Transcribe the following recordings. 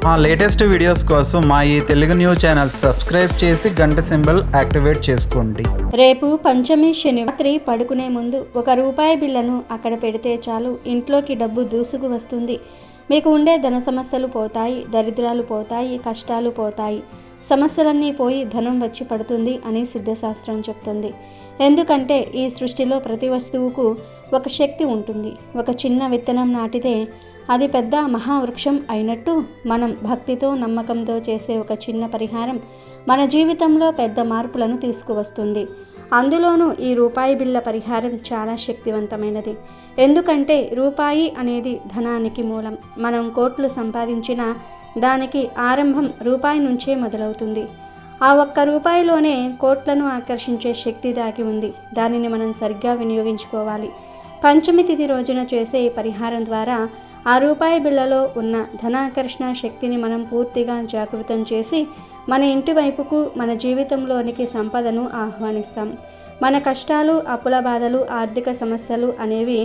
మా latest videos కోసం మా ఈ తెలుగు న్యూస్ ఛానల్ సబ్స్క్రైబ్ చేసి గంట సింబల్ యాక్టివేట్ చేసుకోండి. రేపు పంచమి శనివారం పడుకునే ముందు ₹1 బిళ్ళను అక్కడ పెడితే చాలు, ఇంట్లోకి డబ్బు దూసుకు వస్తుంది. మీకు ఉండే ధన సమస్యలు పోతాయి, దరిద్రాలు పోతాయి, కష్టాలు పోతాయి, సమస్యలన్నీ పోయి ధనం వచ్చి పడుతుంది అని సిద్ధశాస్త్రం చెప్తుంది. ఎందుకంటే ఈ సృష్టిలో ప్రతి వస్తువుకు ఒక శక్తి ఉంటుంది. ఒక చిన్న విత్తనం నాటితే అది పెద్ద మహావృక్షం అయినట్టు, మనం భక్తితో నమ్మకంతో చేసే ఒక చిన్న పరిహారం మన జీవితంలో పెద్ద మార్పులను తీసుకువస్తుంది. అందులోనూ ఈ రూపాయి బిళ్ళ పరిహారం చాలా శక్తివంతమైనది. ఎందుకంటే రూపాయి అనేది ధనానికి మూలం. మనం కోట్లు సంపాదించిన దానికి ఆరంభం రూపాయి నుంచే మొదలవుతుంది. ఆ ₹1లోనే కోట్లను ఆకర్షించే శక్తి దాగి ఉంది. దానిని మనం సరిగ్గా వినియోగించుకోవాలి. పంచమి తిథి రోజున చేసే ఈ పరిహారం ద్వారా ఆ రూపాయి బిళ్ళలో ఉన్న ధనాకర్షణ శక్తిని మనం పూర్తిగా జాగృతం చేసి మన ఇంటి వైపుకు, మన జీవితంలోనికి సంపదను ఆహ్వానిస్తాం. మన కష్టాలు, అప్పుల బాధలు, ఆర్థిక సమస్యలు అనేవి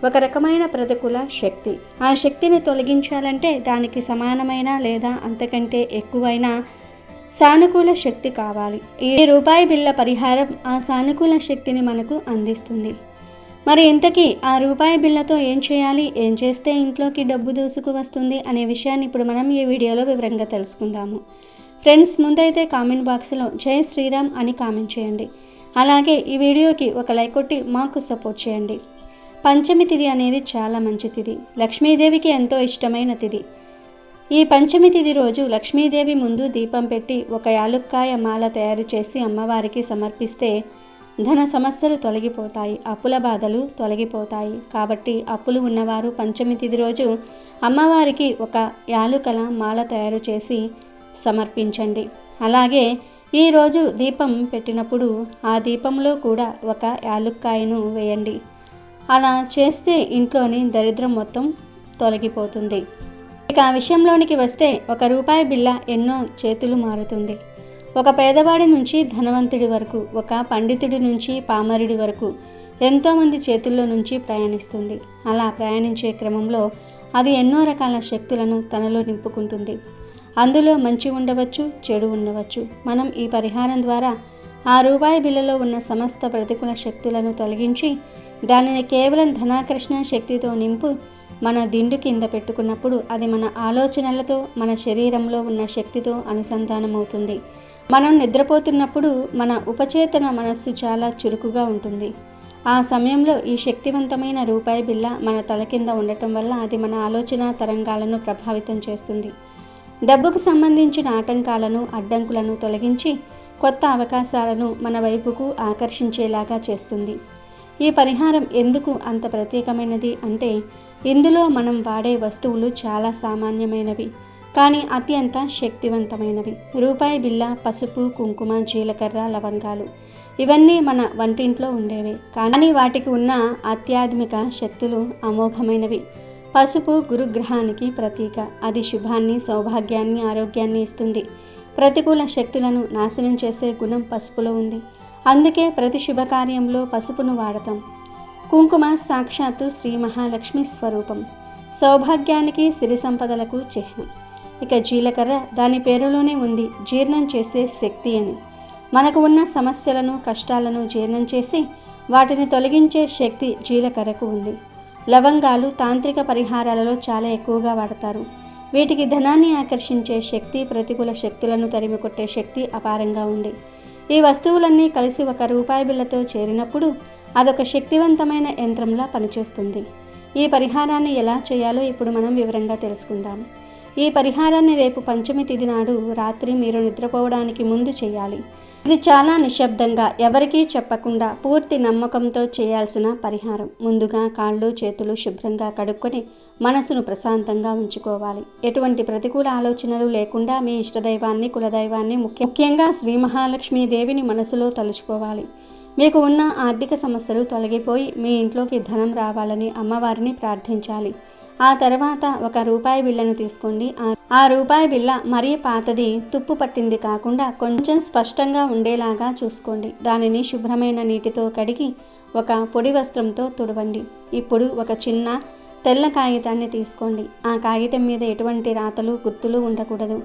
ఒక రకమైన ప్రతికూల శక్తి. ఆ శక్తిని తొలగించాలంటే దానికి సమానమైన లేదా అంతకంటే ఎక్కువైన సానుకూల శక్తి కావాలి. ఈ రూపాయి బిళ్ళ పరిహారం ఆ సానుకూల శక్తిని మనకు అందిస్తుంది. మరి ఇంతకీ ఆ రూపాయి బిళ్ళతో ఏం చేయాలి, ఏం చేస్తే ఇంట్లోకి డబ్బు దూసుకు వస్తుంది అనే విషయాన్ని ఇప్పుడు మనం ఈ వీడియోలో వివరంగా తెలుసుకుందాము. ఫ్రెండ్స్, ముందైతే కామెంట్ బాక్స్లో జై శ్రీరామ్ అని కామెంట్ చేయండి. అలాగే ఈ వీడియోకి ఒక లైక్ కొట్టి మాకు సపోర్ట్ చేయండి. పంచమి తిథి అనేది చాలా మంచి తిథి. లక్ష్మీదేవికి ఎంతో ఇష్టమైన తిథి. ఈ పంచమి తిథి రోజు లక్ష్మీదేవి ముందు దీపం పెట్టి ఒక యాలుక్కాయ మాల తయారు చేసి అమ్మవారికి సమర్పిస్తే ధన సమస్యలు తొలగిపోతాయి, అప్పుల బాధలు తొలగిపోతాయి. కాబట్టి అప్పులు ఉన్నవారు పంచమి తిథి రోజు అమ్మవారికి ఒక యాలుకల మాల తయారు చేసి సమర్పించండి. అలాగే ఈరోజు దీపం పెట్టినప్పుడు ఆ దీపంలో కూడా ఒక యాలుక్కాయను వేయండి. అలా చేస్తే ఇంట్లోని దరిద్రం మొత్తం తొలగిపోతుంది. ఇక ఆ విషయంలోనికి వస్తే ₹1 బిళ్ళ ఎన్నో చేతులు మారుతుంది. ఒక పేదవాడి నుంచి ధనవంతుడి వరకు, ఒక పండితుడి నుంచి పామరుడి వరకు ఎంతోమంది చేతుల్లో నుంచి ప్రయాణిస్తుంది. అలా ప్రయాణించే క్రమంలో అది ఎన్నో రకాల శక్తులను తనలో నింపుకుంటుంది. అందులో మంచి ఉండవచ్చు, చెడు ఉండవచ్చు. మనం ఈ పరిహారం ద్వారా ఆ రూపాయి బిళ్ళలో ఉన్న సమస్త ప్రతికూల శక్తులను తొలగించి దానిని కేవలం ధనాకర్షణ శక్తితో నింపు మన దిండు కింద పెట్టుకున్నప్పుడు అది మన ఆలోచనలతో, మన శరీరంలో ఉన్న శక్తితో అనుసంధానమవుతుంది. మనం నిద్రపోతున్నప్పుడు మన ఉపచేతన మనస్సు చాలా చురుకుగా ఉంటుంది. ఆ సమయంలో ఈ శక్తివంతమైన రూపాయి బిళ్ళ మన తల కింద ఉండటం వల్ల అది మన ఆలోచన తరంగాలను ప్రభావితం చేస్తుంది. డబ్బుకు సంబంధించిన ఆటంకాలను, అడ్డంకులను తొలగించి కొత్త అవకాశాలను మన వైపుకు ఆకర్షించేలాగా చేస్తుంది. ఈ పరిహారం ఎందుకు అంత ప్రత్యేకమైనది అంటే ఇందులో మనం వాడే వస్తువులు చాలా సామాన్యమైనవి కానీ అత్యంత శక్తివంతమైనవి. రూపాయి బిళ్ళ, పసుపు, కుంకుమ, జీలకర్ర, లవంగాలు ఇవన్నీ మన వంటింట్లో ఉండేవే. కానీ వాటికి ఉన్న ఆధ్యాత్మిక శక్తులు అమోఘమైనవి. పసుపు గురుగ్రహానికి ప్రతీక. అది శుభాన్ని, సౌభాగ్యాన్ని, ఆరోగ్యాన్ని ఇస్తుంది. ప్రతికూల శక్తులను నాశనం చేసే గుణం పసుపులో ఉంది. అందుకే ప్రతి శుభకార్యంలో పసుపును వాడతాం. కుంకుమ సాక్షాత్తు శ్రీ మహాలక్ష్మి స్వరూపం, సౌభాగ్యానికి, సిరి సంపదలకు చిహ్నం. ఇక జీలకర్ర, దాని పేరులోనే ఉంది జీర్ణం చేసే శక్తి అని. మనకు ఉన్న సమస్యలను, కష్టాలను జీర్ణం చేసి వాటిని తొలగించే శక్తి జీలకర్రకు ఉంది. లవంగాలు తాంత్రిక పరిహారాలలో చాలా ఎక్కువగా వాడతారు. వీటికి ధనాన్ని ఆకర్షించే శక్తి, ప్రతికూల శక్తులను తరిమికొట్టే శక్తి అపారంగా ఉంది. ఈ వస్తువులన్నీ కలిసి ₹1 బిళ్ళతో చేరినప్పుడు అదొక శక్తివంతమైన యంత్రంలా పనిచేస్తుంది. ఈ పరిహారాన్ని ఎలా చేయాలో ఇప్పుడు మనం వివరంగా తెలుసుకుందాం. ఈ పరిహారాన్ని రేపు పంచమి తిథి నాడు రాత్రి మీరు నిద్రపోవడానికి ముందు చేయాలి. ఇది చాలా నిశ్శబ్దంగా, ఎవరికీ చెప్పకుండా పూర్తి నమ్మకంతో చేయాల్సిన పరిహారం. ముందుగా కాళ్ళు, చేతులు శుభ్రంగా కడుక్కొని మనసును ప్రశాంతంగా ఉంచుకోవాలి. ఎటువంటి ప్రతికూల ఆలోచనలు లేకుండా మీ ఇష్టదైవాన్ని, కులదైవాన్ని, ముఖ్యంగా శ్రీ మహాలక్ష్మీదేవిని మనసులో తలుచుకోవాలి. మీకు ఉన్న ఆర్థిక సమస్యలు తొలగిపోయి మీ ఇంట్లోకి ధనం రావాలని అమ్మవారిని ప్రార్థించాలి. ఆ తర్వాత ₹1 బిళ్ళను తీసుకోండి. ఆ రూపాయి బిళ్ళ మరీ పాతది, తుప్పు పట్టింది కాకుండా కొంచెం స్పష్టంగా ఉండేలాగా చూసుకోండి. దానిని శుభ్రమైన నీటితో కడిగి ఒక పొడి వస్త్రంతో తుడవండి. ఇప్పుడు ఒక చిన్న తెల్ల కాగితాన్ని తీసుకోండి. ఆ కాగితం మీద ఎటువంటి రాతలు గుర్తులు ఉండకూడదు.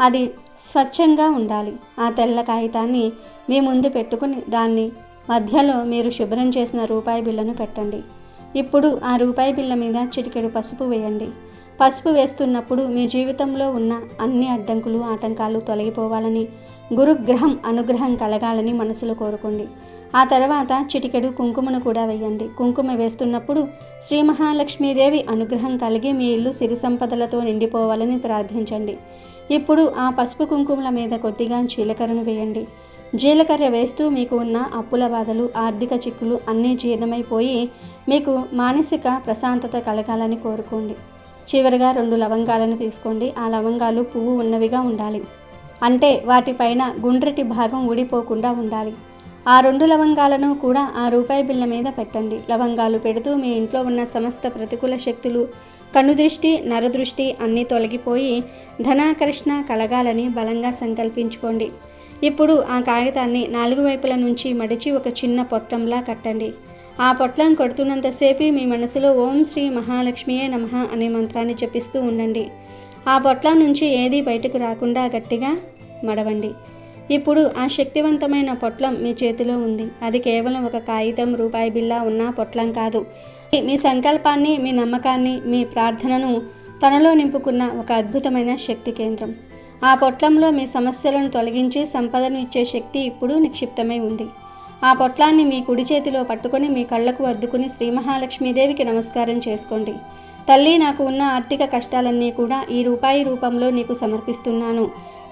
అది స్వచ్ఛంగా ఉండాలి. ఆ తెల్ల కాగితాన్ని మీ ముందు పెట్టుకుని దాన్ని మధ్యలో మీరు శుభ్రం చేసిన రూపాయి బిళ్ళను పెట్టండి. ఇప్పుడు ఆ రూపాయి బిళ్ళ మీద చిటికెడు పసుపు వేయండి. పసుపు వేస్తున్నప్పుడు మీ జీవితంలో ఉన్న అన్ని అడ్డంకులు ఆటంకాలు తొలగిపోవాలని, గురుగ్రహం అనుగ్రహం కలగాలని మనసులో కోరుకోండి. ఆ తర్వాత చిటికెడు కుంకుమను కూడా వేయండి. కుంకుమ వేస్తున్నప్పుడు శ్రీ మహాలక్ష్మీదేవి అనుగ్రహం కలిగి మీ ఇల్లు సిరి సంపదలతో నిండిపోవాలని ప్రార్థించండి. ఇప్పుడు ఆ పసుపు కుంకుమల మీద కొద్దిగా జీలకర్రను వేయండి. జీలకర్ర వేస్తూ మీకు ఉన్న అప్పుల బాధలు, ఆర్థిక చిక్కులు అన్నీ జీర్ణమైపోయి మీకు మానసిక ప్రశాంతత కలగాలని కోరుకోండి. చివరిగా 2 లవంగాలను తీసుకోండి. ఆ లవంగాలు పువ్వు ఉన్నవిగా ఉండాలి. అంటే వాటిపైన గుండ్రటి భాగం ఊడిపోకుండా ఉండాలి. ఆ 2 లవంగాలను కూడా ఆ రూపాయి బిళ్ళ మీద పెట్టండి. లవంగాలు పెడుతూ మీ ఇంట్లో ఉన్న సమస్త ప్రతికూల శక్తులు, కనుదృష్టి, నరదృష్టి అన్నీ తొలగిపోయి ధనాకర్షణ కలగాలని బలంగా సంకల్పించుకోండి. ఇప్పుడు ఆ కాగితాన్ని 4 వైపుల నుంచి మడిచి ఒక చిన్న పొట్లంలా కట్టండి. ఆ పొట్లం కొడుతున్నంతసేపు మీ మనసులో ఓం శ్రీ మహాలక్ష్మియే నమః అనే మంత్రాన్ని జపిస్తూ ఉండండి. ఆ పొట్లం నుంచి ఏదీ బయటకు రాకుండా గట్టిగా మడవండి. ఇప్పుడు ఆ శక్తివంతమైన పొట్లం మీ చేతిలో ఉంది. అది కేవలం ఒక కాగితం, రూపాయి బిళ్ళ ఉన్న పొట్లం కాదు. మీ సంకల్పాన్ని, మీ నమ్మకాన్ని, మీ ప్రార్థనను తనలో నింపుకున్న ఒక అద్భుతమైన శక్తి కేంద్రం. ఆ పొట్లంలో మీ సమస్యలను తొలగించి సంపదను ఇచ్చే శక్తి ఇప్పుడు నిక్షిప్తమై ఉంది. ఆ పొట్లాన్ని మీ కుడి చేతిలో పట్టుకొని మీ కళ్ళకు అద్దుకుని శ్రీ మహాలక్ష్మీదేవికి నమస్కారం చేసుకోండి. తల్లి, నాకు ఉన్న ఆర్థిక కష్టాలన్నీ కూడా ఈ రూపాయి రూపంలో నీకు సమర్పిస్తున్నాను.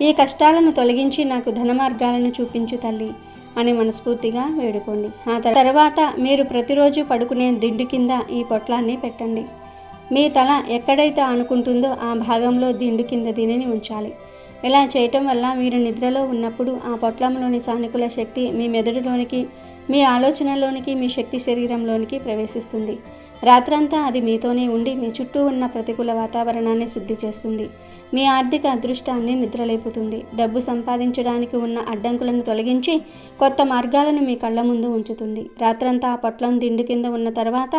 ఈ కష్టాలను తొలగించి నాకు ధన మార్గాలను చూపించు తల్లి అని మనస్ఫూర్తిగా వేడుకోండి. ఆ తర్వాత మీరు ప్రతిరోజు పడుకునే దిండు కింద ఈ పొట్లాన్ని పెట్టండి. మీ తల ఎక్కడైతే ఆనుకుంటుందో ఆ భాగంలో దిండు కింద దీనిని ఉంచాలి. ఇలా చేయటం వల్ల మీరు నిద్రలో ఉన్నప్పుడు ఆ పొట్లంలోని సానుకూల శక్తి మీ మెదడులోనికి, మీ ఆలోచనలోనికి, మీ శక్తి శరీరంలోనికి ప్రవేశిస్తుంది. రాత్రంతా అది మీతోనే ఉండి మీ చుట్టూ ఉన్న ప్రతికూల వాతావరణాన్ని శుద్ధి చేస్తుంది. మీ ఆర్థిక అదృష్టాన్ని నిద్రలేపుతుంది. డబ్బు సంపాదించడానికి ఉన్న అడ్డంకులను తొలగించి కొత్త మార్గాలను మీ కళ్ళ ముందు ఉంచుతుంది. రాత్రంతా ఆ పొట్లం దిండు కింద ఉన్న తర్వాత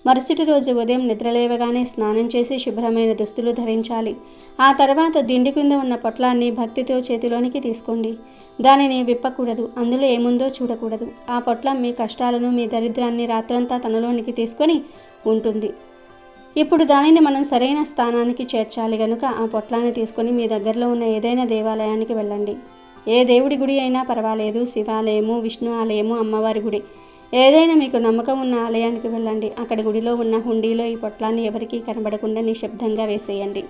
మరుసటి రోజు ఉదయం నిద్రలేవగానే స్నానం చేసి శుభ్రమైన దుస్తులు ధరించాలి. ఆ తర్వాత దిండు కింద ఉన్న పొట్లాన్ని భక్తితో చేతిలోనికి తీసుకోండి. దానిని విప్పకూడదు. అందులో ఏముందో చూడకూడదు. ఆ పొట్లం మీ కష్టాలను, మీ దరిద్రాన్ని రాత్రంతా తనలోనికి తీసుకొని ఉంటుంది. ఇప్పుడు దానిని మనం సరైన స్థానానికి చేర్చాలి గనుక ఆ పొట్లాన్ని తీసుకొని మీ దగ్గరలో ఉన్న ఏదైనా దేవాలయానికి వెళ్ళండి. ఏ దేవుడి గుడి అయినా పర్వాలేదు. శివాలయము, విష్ణు ఆలయము, అమ్మవారి గుడి, ఏదైనా మీకు నమ్మకం ఉన్న ఆలయానికి వెళ్ళండి. అక్కడ గుడిలో ఉన్న హుండీలో ఈ పొట్లాన్ని ఎవరికీ కనబడకుండా నిశ్శబ్దంగా వేసేయండి.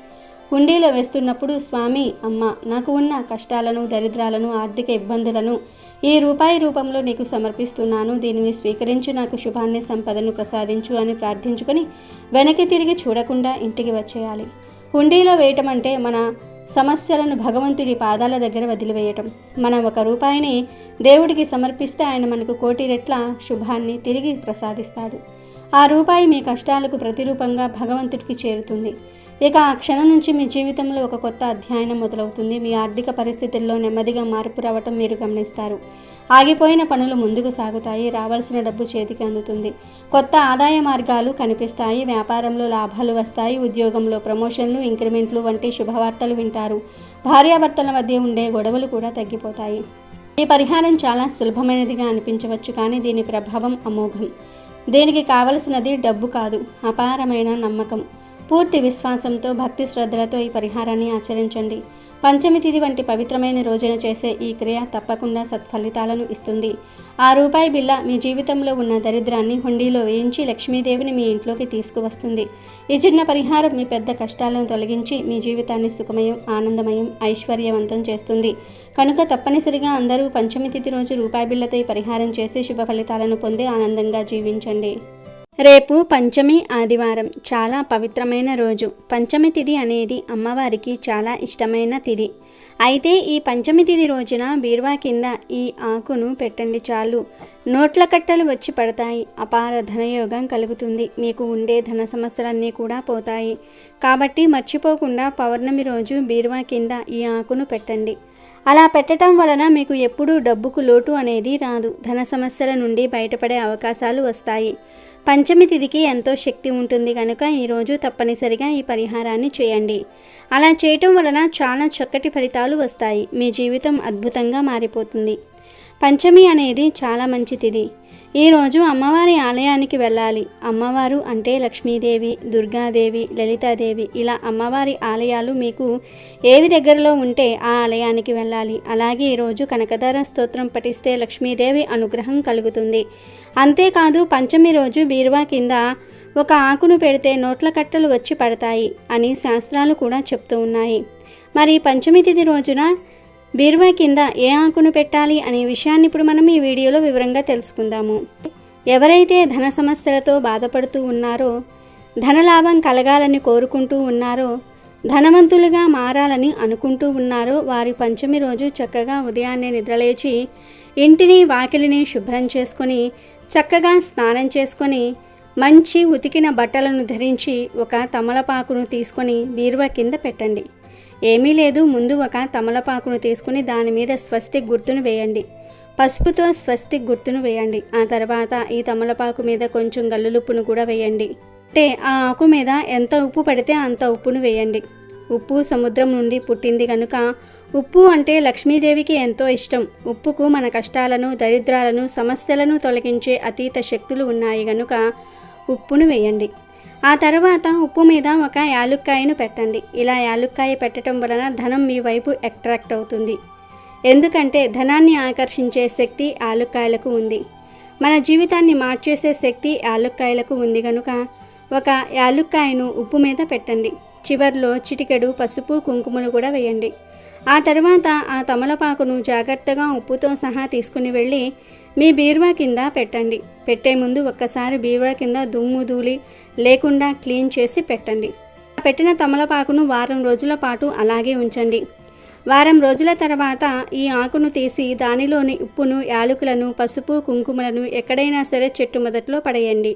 హుండీలో వేస్తున్నప్పుడు స్వామి, అమ్మ, నాకు ఉన్న కష్టాలను, దరిద్రాలను, ఆర్థిక ఇబ్బందులను ఈ రూపాయి రూపంలో నీకు సమర్పిస్తున్నాను. దీనిని స్వీకరించి నాకు శుభాన్ని, సంపదను ప్రసాదించు అని ప్రార్థించుకొని వెనక్కి తిరిగి చూడకుండా ఇంటికి వచ్చేయాలి. హుండీలో వేయటం అంటే మన సమస్యలను భగవంతుడి పాదాల దగ్గర వదిలివేయటం. మనం 1 రూపాయిని దేవుడికి సమర్పిస్తే ఆయన మనకు 1,000,000 రెట్ల శుభాన్ని తిరిగి ప్రసాదిస్తాడు. ఆ రూపాయి మీ కష్టాలకు ప్రతిరూపంగా భగవంతుడికి చేరుతుంది. ఇక ఆ క్షణం నుంచి మీ జీవితంలో ఒక కొత్త అధ్యాయం మొదలవుతుంది. మీ ఆర్థిక పరిస్థితుల్లో నెమ్మదిగా మార్పు రావటం మీరు గమనిస్తారు. ఆగిపోయిన పనులు ముందుకు సాగుతాయి. రావాల్సిన డబ్బు చేతికి అందుతుంది. కొత్త ఆదాయ మార్గాలు కనిపిస్తాయి. వ్యాపారంలో లాభాలు వస్తాయి. ఉద్యోగంలో ప్రమోషన్లు, ఇంక్రిమెంట్లు వంటి శుభవార్తలు వింటారు. భార్యాభర్తల మధ్య ఉండే గొడవలు కూడా తగ్గిపోతాయి. ఈ పరిహారం చాలా సులభమైనదిగా అనిపించవచ్చు, కానీ దీని ప్రభావం అమోఘం. దీనికి కావలసినది డబ్బు కాదు, అపారమైన నమ్మకం. పూర్తి విశ్వాసంతో, భక్తి శ్రద్ధలతో ఈ పరిహారాన్ని ఆచరించండి. పంచమి తిథి వంటి పవిత్రమైన రోజున చేసే ఈ క్రియ తప్పకుండా సత్ఫలితాలను ఇస్తుంది. ఆ రూపాయి బిళ్ళ మీ జీవితంలో ఉన్న దరిద్రాన్ని హుండీలో వేయించి లక్ష్మీదేవిని మీ ఇంట్లోకి తీసుకువస్తుంది. ఈ చిన్న పరిహారం మీ పెద్ద కష్టాలను తొలగించి మీ జీవితాన్ని సుఖమయం, ఆనందమయం, ఐశ్వర్యవంతం చేస్తుంది. కనుక తప్పనిసరిగా అందరూ పంచమి తిథి రోజు రూపాయి బిళ్ళతో ఈ పరిహారం చేసి శుభ ఫలితాలను పొంది ఆనందంగా జీవించండి. రేపు పంచమి ఆదివారం, చాలా పవిత్రమైన రోజు. పంచమి తిథి అనేది అమ్మవారికి చాలా ఇష్టమైన తిథి. అయితే ఈ పంచమి తిథి రోజున బీరువా కింద ఈ ఆకును పెట్టండి చాలు. నోట్ల కట్టలు వచ్చి పడతాయి. అపార ధనయోగం కలుగుతుంది. మీకు ఉండే ధన సమస్యలన్నీ కూడా పోతాయి. కాబట్టి మర్చిపోకుండా పౌర్ణమి రోజు బీరువా కింద ఈ ఆకును పెట్టండి. అలా పెట్టడం వలన మీకు ఎప్పుడూ డబ్బుకు లోటు అనేది రాదు. ధన సమస్యల నుండి బయటపడే అవకాశాలు వస్తాయి. పంచమి తిథికి ఎంతో శక్తి ఉంటుంది కనుక ఈరోజు తప్పనిసరిగా ఈ పరిహారాన్ని చేయండి. అలా చేయటం వలన చాలా చక్కటి ఫలితాలు వస్తాయి. మీ జీవితం అద్భుతంగా మారిపోతుంది. పంచమి అనేది చాలా మంచి తిథి. ఈరోజు అమ్మవారి ఆలయానికి వెళ్ళాలి. అమ్మవారు అంటే లక్ష్మీదేవి, దుర్గాదేవి, లలితాదేవి, ఇలా అమ్మవారి ఆలయాలు మీకు ఏవి దగ్గరలో ఉంటే ఆ ఆలయానికి వెళ్ళాలి. అలాగే ఈరోజు కనకదార స్తోత్రం పఠిస్తే లక్ష్మీదేవి అనుగ్రహం కలుగుతుంది. అంతేకాదు పంచమి రోజు బీరువా కింద ఒక ఆకును పెడితే నోట్ల కట్టలు వచ్చి పడతాయి అని శాస్త్రాలు కూడా చెప్తూ ఉన్నాయి. మరి పంచమి తిథి రోజున బీరువా కింద ఏ ఆకును పెట్టాలి అనే విషయాన్ని ఇప్పుడు మనం ఈ వీడియోలో వివరంగా తెలుసుకుందాము. ఎవరైతే ధన సమస్యలతో బాధపడుతూ ఉన్నారో, ధనలాభం కలగాలని కోరుకుంటూ ఉన్నారో, ధనవంతులుగా మారాలని అనుకుంటూ ఉన్నారో వారి పంచమి రోజు చక్కగా ఉదయాన్నే నిద్రలేచి ఇంటిని వాకిలిని శుభ్రం చేసుకొని చక్కగా స్నానం చేసుకొని మంచి ఉతికిన బట్టలను ధరించి ఒక తమలపాకును తీసుకొని బీరువా కింద పెట్టండి. ఏమీ లేదు, ముందు ఒక తమలపాకును తీసుకుని దాని మీద స్వస్తిక్ గుర్తును వేయండి. పసుపుతో స్వస్తిక్ గుర్తును వేయండి. ఆ తర్వాత ఈ తమలపాకు మీద కొంచెం గల్లులుప్పును కూడా వేయండి. అంటే ఆ ఆకు మీద ఎంత ఉప్పు పడితే అంత ఉప్పును వేయండి. ఉప్పు సముద్రం నుండి పుట్టింది కనుక ఉప్పు అంటే లక్ష్మీదేవికి ఎంతో ఇష్టం. ఉప్పుకు మన కష్టాలను, దరిద్రాలను, సమస్యలను తొలగించే అతీత శక్తులు ఉన్నాయి కనుక ఉప్పును వేయండి. ఆ తర్వాత ఉప్పు మీద ఒక యాలుక్కాయను పెట్టండి. ఇలా యాలుక్కాయ పెట్టడం వలన ధనం మీ వైపు అట్రాక్ట్ అవుతుంది. ఎందుకంటే ధనాన్ని ఆకర్షించే శక్తి యాలుక్కాయలకు ఉంది. మన జీవితాన్ని మార్చేసే శక్తి యాలుక్కాయలకు ఉంది కనుక ఒక యాలుక్కాయను ఉప్పు మీద పెట్టండి. చివర్లో చిటికెడు పసుపు కుంకుమలు కూడా వేయండి. ఆ తర్వాత ఆ తమలపాకును జాగ్రత్తగా ఉప్పుతో సహా తీసుకుని వెళ్ళి మీ బీరువా కింద పెట్టండి. పెట్టే ముందు ఒక్కసారి బీరువా కింద దుమ్ము ధూళి లేకుండా క్లీన్ చేసి పెట్టండి. పెట్టిన తమలపాకును వారం రోజుల పాటు అలాగే ఉంచండి. వారం రోజుల తర్వాత ఈ ఆకును తీసి దానిలోని ఉప్పును, యాలకులను, పసుపు కుంకుమలను ఎక్కడైనా సరే చెట్టు మొదట్లో పడేయండి.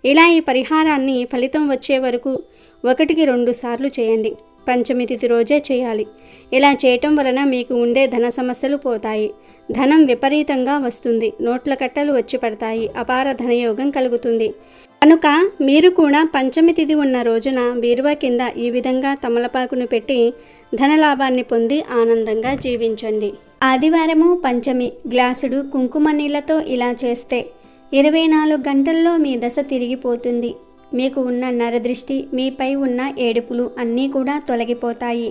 ఇలా ఈ పరిహారాన్ని ఫలితం వచ్చే వరకు 1-2 సార్లు చేయండి. పంచమి తిథి రోజే చేయాలి. ఇలా చేయటం వలన మీకు ఉండే ధన సమస్యలు పోతాయి. ధనం విపరీతంగా వస్తుంది. నోట్ల కట్టలు వచ్చి పడతాయి. అపార ధనయోగం కలుగుతుంది. కనుక మీరు కూడా పంచమి తిథి ఉన్న రోజున బీరువా కింద ఈ విధంగా తమలపాకును పెట్టి ధనలాభాన్ని పొంది ఆనందంగా జీవించండి. ఆదివారము పంచమి గ్లాసుడు కుంకుమ నీళ్లతో ఇలా చేస్తే 24 గంటల్లో మీ దశ తిరిగిపోతుంది. మీకు ఉన్న నరదృష్టి, మీపై ఉన్న ఏడుపులు అన్నీ కూడా తొలగిపోతాయి.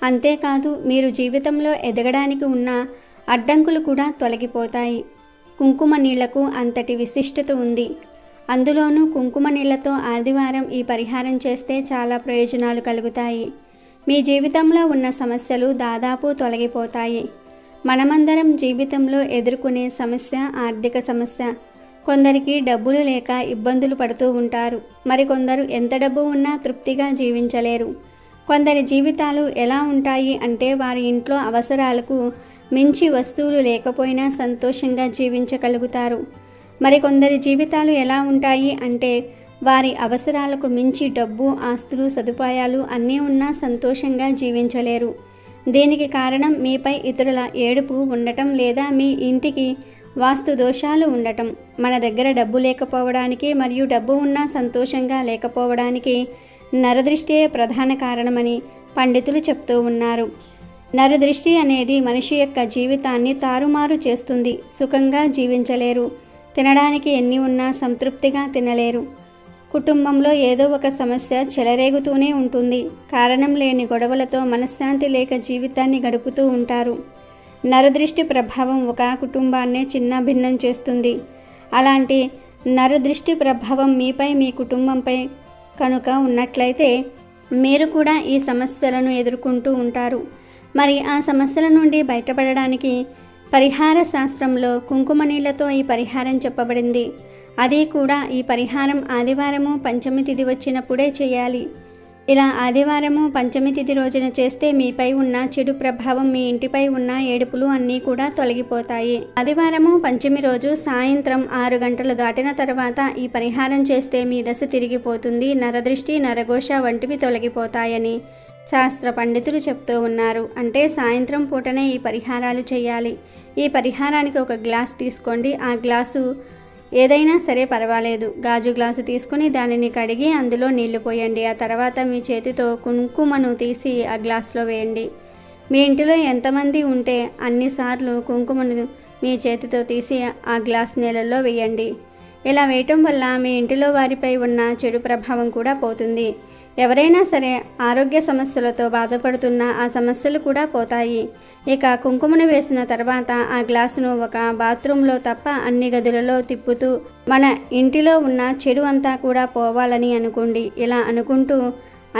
అంతేకాదు మీరు జీవితంలో ఎదగడానికి ఉన్న అడ్డంకులు కూడా తొలగిపోతాయి. కుంకుమ నీళ్లకు అంతటి విశిష్టత ఉంది. అందులోనూ కుంకుమ నీళ్లతో ఆదివారం ఈ పరిహారం చేస్తే చాలా ప్రయోజనాలు కలుగుతాయి. మీ జీవితంలో ఉన్న సమస్యలు దాదాపు తొలగిపోతాయి. మనమందరం జీవితంలో ఎదుర్కొనే సమస్య ఆర్థిక సమస్య. కొందరికి డబ్బులు లేక ఇబ్బందులు పడుతూ ఉంటారు. మరికొందరు ఎంత డబ్బు ఉన్నా తృప్తిగా జీవించలేరు. కొందరి జీవితాలు ఎలా ఉంటాయి అంటే వారి ఇంట్లో అవసరాలకు మించి వస్తువులు లేకపోయినా సంతోషంగా జీవించగలుగుతారు. మరికొందరి జీవితాలు ఎలా ఉంటాయి అంటే వారి అవసరాలకు మించి డబ్బు, ఆస్తులు, సదుపాయాలు అన్నీ ఉన్నా సంతోషంగా జీవించలేరు. దీనికి కారణం మీపై ఇతరుల ఏడుపు ఉండటం లేదా మీ ఇంటికి వాస్తు దోషాలు ఉండటం. మన దగ్గర డబ్బు లేకపోవడానికి మరియు డబ్బు ఉన్నా సంతోషంగా లేకపోవడానికి నరదృష్టే ప్రధాన కారణమని పండితులు చెప్తూ ఉన్నారు. నరదృష్టి అనేది మనిషి యొక్క జీవితాన్ని తారుమారు చేస్తుంది. సుఖంగా జీవించలేరు. తినడానికి ఎన్ని ఉన్నా సంతృప్తిగా తినలేరు. కుటుంబంలో ఏదో ఒక సమస్య చెలరేగుతూనే ఉంటుంది. కారణం లేని గొడవలతో మనశ్శాంతి లేక జీవితాన్ని గడుపుతూ ఉంటారు. నరదృష్టి ప్రభావం ఒక కుటుంబాన్నే చిన్న భిన్నం చేస్తుంది. అలాంటి నరదృష్టి ప్రభావం మీపై, మీ కుటుంబంపై కనుక ఉన్నట్లయితే మీరు కూడా ఈ సమస్యలను ఎదుర్కొంటూ ఉంటారు. మరి ఆ సమస్యల నుండి బయటపడడానికి పరిహార శాస్త్రంలో కుంకుమ నీళ్లతో ఈ పరిహారం చెప్పబడింది. అది కూడా ఈ పరిహారం ఆదివారము పంచమి తిథి వచ్చినప్పుడే చేయాలి. ఇలా ఆదివారము పంచమి తిథి రోజున చేస్తే మీపై ఉన్న చెడు ప్రభావం, మీ ఇంటిపై ఉన్న ఏడుపులు అన్నీ కూడా తొలగిపోతాయి. ఆదివారము పంచమి రోజు సాయంత్రం 6 గంటలు దాటిన తర్వాత ఈ పరిహారం చేస్తే మీ దశ తిరిగిపోతుంది. నరదృష్టి, నరఘోష వంటివి తొలగిపోతాయని శాస్త్ర పండితులు చెప్తూ ఉన్నారు. అంటే సాయంత్రం పూటనే ఈ పరిహారాలు చేయాలి. ఈ పరిహారానికి ఒక గ్లాస్ తీసుకోండి. ఆ గ్లాసు ఏదైనా సరే పర్వాలేదు, గాజు గ్లాసు తీసుకుని దానిని కడిగి అందులో నీళ్లు పోయండి. ఆ తర్వాత మీ చేతితో కుంకుమను తీసి ఆ గ్లాసులో వేయండి. మీ ఇంటిలో ఎంతమంది ఉంటే అన్నిసార్లు కుంకుమను మీ చేతితో తీసి ఆ గ్లాస్ నీళ్ళల్లో వేయండి. ఇలా వేయటం వల్ల మీ ఇంటిలో వారిపై ఉన్న చెడు ప్రభావం కూడా పోతుంది. ఎవరైనా సరే ఆరోగ్య సమస్యలతో బాధపడుతున్న ఆ సమస్యలు కూడా పోతాయి. ఇక కుంకుమను వేసిన తర్వాత ఆ గ్లాసును ఒక బాత్రూంలో తప్ప అన్ని గదులలో తిప్పుతూ మన ఇంటిలో ఉన్న చెడు అంతా కూడా పోవాలని అనుకోండి. ఇలా అనుకుంటూ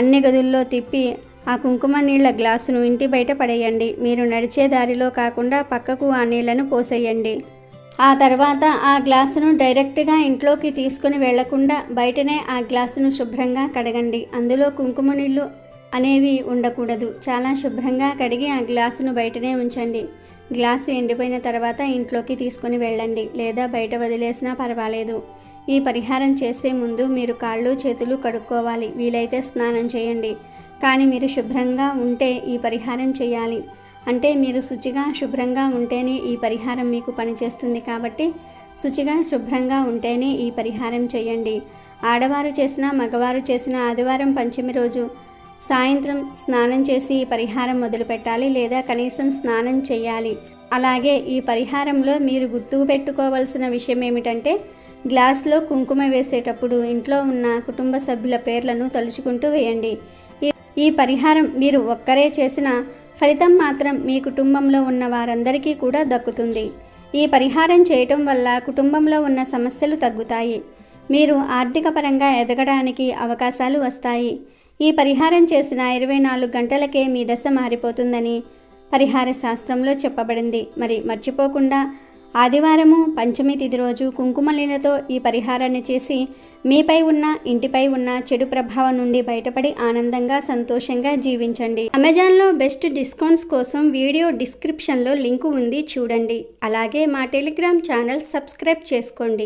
అన్ని గదుల్లో తిప్పి ఆ కుంకుమ నీళ్ళ గ్లాసును ఇంటి బయట పడేయండి. మీరు నడిచే దారిలో కాకుండా పక్కకు ఆ నీళ్లను పోసేయండి. ఆ తర్వాత ఆ గ్లాసును డైరెక్ట్గా ఇంట్లోకి తీసుకుని వెళ్లకుండా బయటనే ఆ గ్లాసును శుభ్రంగా కడగండి. అందులో కుంకుమ నీళ్ళు అనేవి ఉండకూడదు. చాలా శుభ్రంగా కడిగి ఆ గ్లాసును బయటనే ఉంచండి. గ్లాసు ఎండిపోయిన తర్వాత ఇంట్లోకి తీసుకుని వెళ్ళండి, లేదా బయట వదిలేసినా పర్వాలేదు. ఈ పరిహారం చేసే ముందు మీరు కాళ్ళు చేతులు కడుక్కోవాలి. వీలైతే స్నానం చేయండి. కానీ మీరు శుభ్రంగా ఉంటే ఈ పరిహారం చేయాలి. అంటే మీరు శుచిగా శుభ్రంగా ఉంటేనే ఈ పరిహారం మీకు పనిచేస్తుంది. కాబట్టి శుచిగా శుభ్రంగా ఉంటేనే ఈ పరిహారం చేయండి. ఆడవారు చేసినా మగవారు చేసిన ఆదివారం పంచమి రోజు సాయంత్రం స్నానం చేసి ఈ పరిహారం మొదలు పెట్టాలి, లేదా కనీసం స్నానం చేయాలి. అలాగే ఈ పరిహారంలో మీరు గుర్తుకు పెట్టుకోవాల్సిన విషయం ఏమిటంటే, గ్లాస్లో కుంకుమ వేసేటప్పుడు ఇంట్లో ఉన్న కుటుంబ సభ్యుల పేర్లను తలుచుకుంటూ వేయండి. ఈ పరిహారం మీరు ఒక్కరే చేసిన ఫలితం మాత్రం మీ కుటుంబంలో ఉన్న వారందరికీ కూడా దక్కుతుంది. ఈ పరిహారం చేయటం వల్ల కుటుంబంలో ఉన్న సమస్యలు తగ్గుతాయి. మీరు ఆర్థిక పరంగా ఎదగడానికి అవకాశాలు వస్తాయి. ఈ పరిహారం చేసిన 24 గంటలకే మీ దశ మారిపోతుందని పరిహార శాస్త్రంలో చెప్పబడింది. మరి మర్చిపోకుండా ఆదివారము పంచమి తిథి రోజు కుంకుమ నీళ్ళతో ఈ పరిహారాన్ని చేసి మీపై ఉన్న ఇంటిపై ఉన్న చెడు ప్రభావం నుండి బయటపడి ఆనందంగా సంతోషంగా జీవించండి. అమెజాన్లో బెస్ట్ డిస్కౌంట్స్ కోసం వీడియో డిస్క్రిప్షన్లో లింకు ఉంది, చూడండి. అలాగే మా టెలిగ్రామ్ ఛానల్ సబ్స్క్రైబ్ చేసుకోండి.